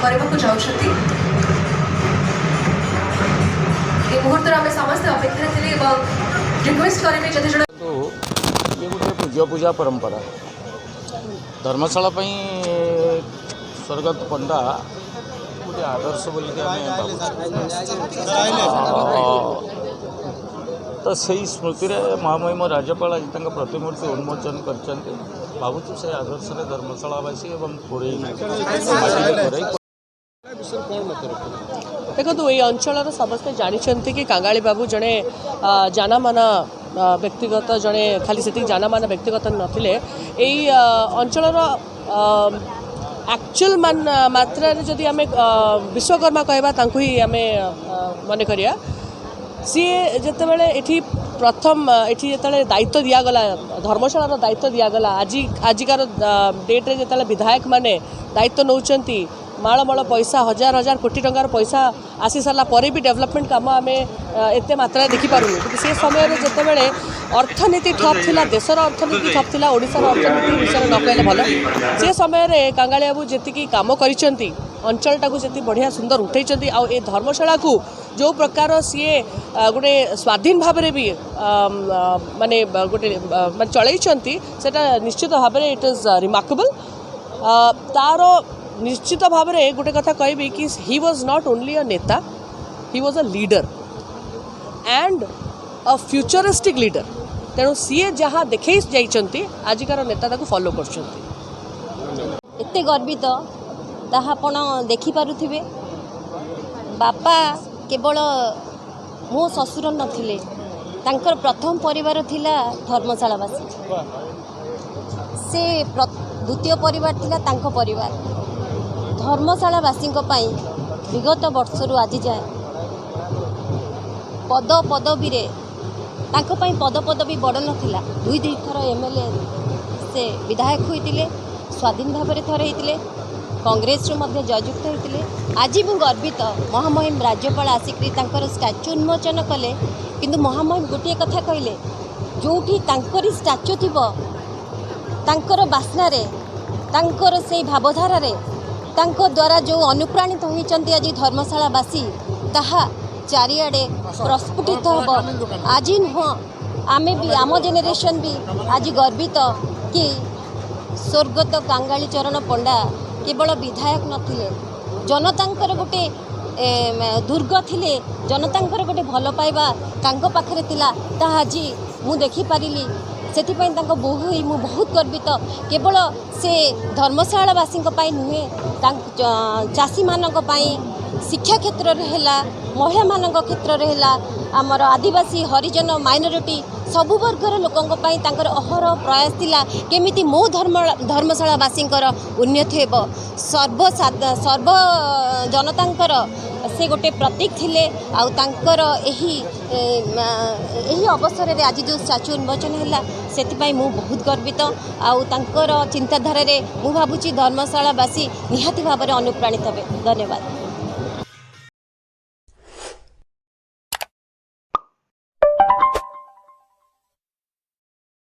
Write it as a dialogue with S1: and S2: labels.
S1: करने जाऊँगी मुहूर्त आम समस्त अपेक्षा थे रिक्वेस्ट करेंगे जदि जन
S2: ये गोटे पूज्य पूजा परंपरा धर्मशाला स्वर्गत पंडा गोटे आदर्श बोल तो से स्मृति महामहिम राज्यपाल आज प्रतिमूर्ति उन्मोचन कर भावुँ से आदर्श धर्मशालावासी
S3: देखो ये अंचल समस्ते जानते कि कांगाली बाबू जड़े जानामाना व्यक्तिगत जड़े खाली से जानामाना व्यक्तिगत नथिले यही अंचल एक्चुअल मात्रा जदि आम विश्वकर्मा कहवा ही आम मन करिया सी जितेबाला ये प्रथम ये जो दायित्व दिगला धर्मशाला दायित्व दिगला आजिकार डेट्रे जो विधायक माने दायित्व नौकरी माल पैसा हजार हजार कोटी टंकार पैसा आसी सारा पर भी डेवलपमेंट काम आम एत मात्रा देखिपारूँ कि से समय जितेबाला अर्थनीति ठप थिला देशर अर्थनीति ठप थिला ओडिशार अर्थनीति विषय न कहले भल से समय कांगाली बाबू जी कम कर अंचल टाक जी बढ़िया सुंदर उठे आ धर्मशाला को जो प्रकार सी गोटे स्वाधीन भाव में भी माने गोटे मान चलता निश्चित भाव में इट इज रिमार्केबल तार निश्चित भाव में गोटे कथा कहबी कि he was not only a नेता he was a leader and a futuristic leader तेणु सी जहाँ देखे जाइंट आजिकार नेता ताको फॉलो
S4: करते गर्वित ताहा आपण देखिपारुथिबे बापा केवल मो ससुर नथिले तांकर प्रथम परिवार थिला धर्मशालावासी से द्वितीय परिवार थिला तांको परिवार धर्मशालावासी विगत वर्षर आज जाए पद पदवी पद पदवी बड़ नाला दुई थर एमएलए से विधायक होते स्वाधीन भाव में थरे होते कांग्रेस जययुक्त होते आज मु गर्वित महामहिम राज्यपाल आसिक स्टाच्यू उन्मोचन कले किंतु महामहिम गोटे कथा कहले जोठी तांकरी स्टाच्यू थिबो तांकर बास्नारे तांकर से भावधारा रे तांको द्वारा जो अनुप्राणित होइचंती आज धर्मशालावासी ताहा चारिआडे प्रस्फुटित हम आज नुह आमे भी आम जेनेरेशन भी आज गर्वित कि स्वर्गत कांगाली चरण पंडा केवल विधायक नथिले जनतांकर गोटे दुर्ग थिले जनतांकर गोटे भल पाइबा तांको पाखरे थिला ताहा आज मु देखि पारिली सेथिपाई तांको बहु ही मु बहुत गर्वित केवल से धर्मशालावासी नुहे चाषी मानक शिक्षा क्षेत्र में है महिला मान क्षेत्र में है आमर आदिवासी हरिजन माइनोरिटी सबु वर्गर लोकों अहर प्रयास थिला केमिति मो धर्मशालावासी उन्नति हेब सर्व जनतांकर से गोटे प्रतीक थिले आउ तांकर एही अवसर रे आज जो स्टाच्यू उन्मोचन है से मु बहुत गर्वित आउ तांकर चिंताधारा रे मु भाबुची धर्मशालावासी निहाती भाव में अनुप्राणित हे। धन्यवाद।